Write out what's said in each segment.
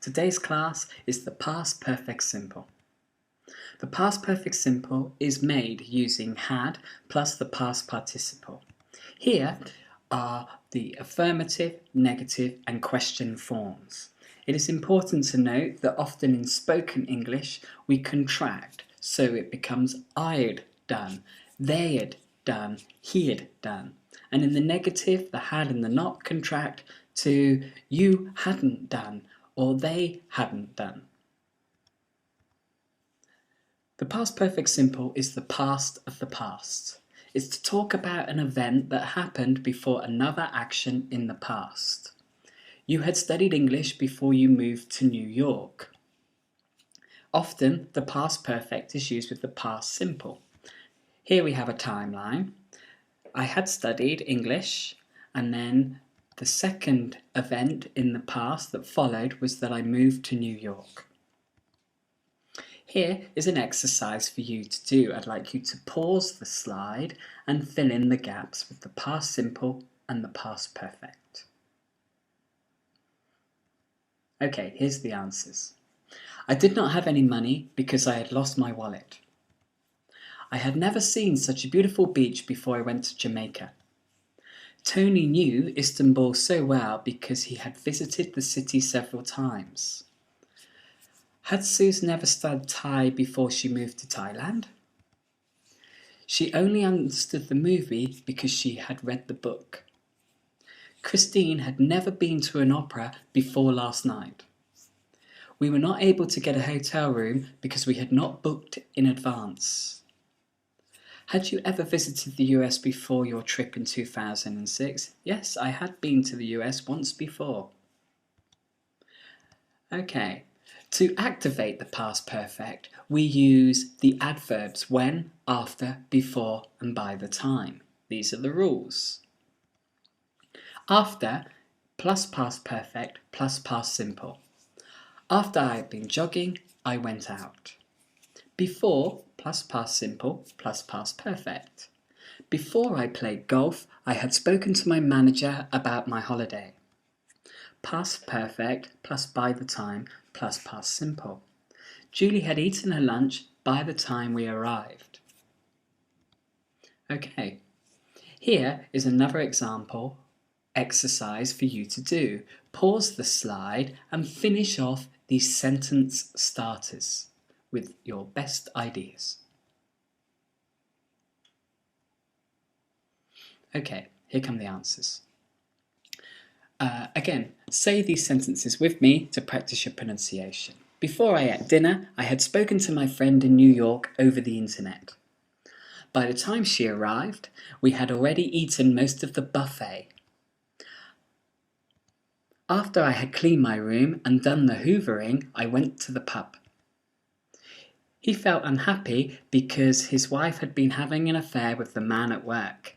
Today's class is the past perfect simple. The past perfect simple is made using had plus the past participle. Here are the affirmative, negative and question forms. It is important to note that often in spoken English we contract, so it becomes I'd done, they'd done, he'd done. And in the negative, the had and the not contract to you hadn't done or they hadn't done. The past perfect simple is the past of the past. It's to talk about an event that happened before another action in the past. You had studied English before you moved to New York. Often, the past perfect is used with the past simple. Here we have a timeline. I had studied English, and then the second event in the past that followed was that I moved to New York. Here is an exercise for you to do. I'd like you to pause the slide and fill in the gaps with the past simple and the past perfect. Okay, here's the answers. I did not have any money because I had lost my wallet. I had never seen such a beautiful beach before I went to Jamaica. Tony knew Istanbul so well because he had visited the city several times. Had Suze never studied Thai before she moved to Thailand? She only understood the movie because she had read the book. Christine had never been to an opera before last night. We were not able to get a hotel room because we had not booked in advance. Had you ever visited the US before your trip in 2006? Yes, I had been to the US once before. Okay. To activate the past perfect, we use the adverbs when, after, before and by the time. These are the rules. After plus past perfect plus past simple. After I had been jogging, I went out. Before plus past simple plus past perfect. Before I played golf, I had spoken to my manager about my holiday. Past perfect plus by the time plus past simple. Julie had eaten her lunch by the time we arrived. Okay, here is another example exercise for you to do. Pause the slide and finish off these sentence starters with your best ideas. Okay, here come the answers. Again, say these sentences with me to practice your pronunciation. Before I ate dinner, I had spoken to my friend in New York over the internet. By the time she arrived, we had already eaten most of the buffet. After I had cleaned my room and done the hoovering, I went to the pub. He felt unhappy because his wife had been having an affair with the man at work.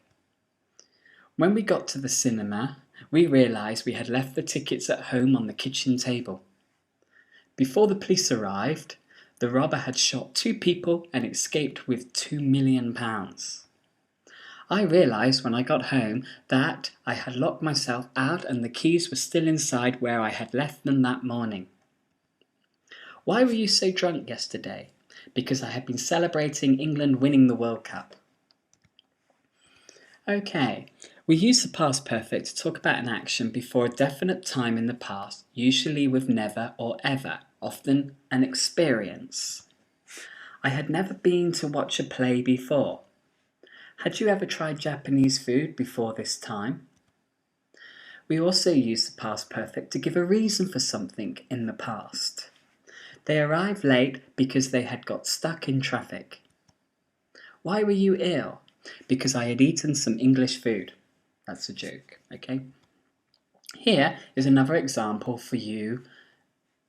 When we got to the cinema, we realised we had left the tickets at home on the kitchen table. Before the police arrived, the robber had shot 2 people and escaped with £2 million. I realised when I got home that I had locked myself out and the keys were still inside where I had left them that morning. Why were you so drunk yesterday? Because I had been celebrating England winning the World Cup. Okay, we use the past perfect to talk about an action before a definite time in the past, usually with never or ever, often an experience. I had never been to watch a play before. Had you ever tried Japanese food before this time? We also use the past perfect to give a reason for something in the past. They arrived late because they had got stuck in traffic. Why were you ill? Because I had eaten some English food. That's a joke, okay? Here is another example for you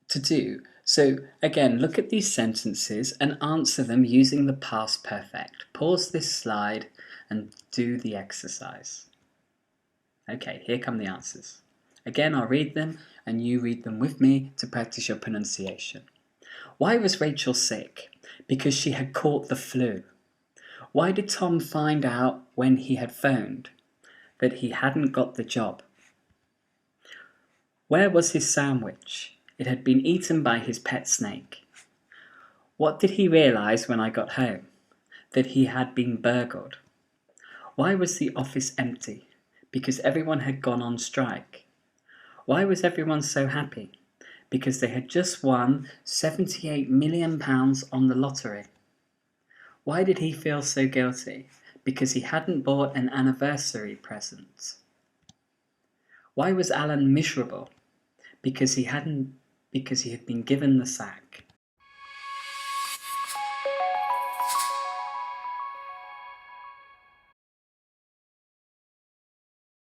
to do. So again, look at these sentences and answer them using the past perfect. Pause this slide and do the exercise. Okay, here come the answers. Again, I'll read them and you read them with me to practice your pronunciation. Why was Rachel sick? Because she had caught the flu. Why did Tom find out when he had phoned that he hadn't got the job? Where was his sandwich? It had been eaten by his pet snake. What did he realize when I got home? That he had been burgled. Why was the office empty? Because everyone had gone on strike. Why was everyone so happy? Because they had just won £78 million on the lottery. Why did he feel so guilty? Because he hadn't bought an anniversary present. Why was Alan miserable? Because he had been given the sack.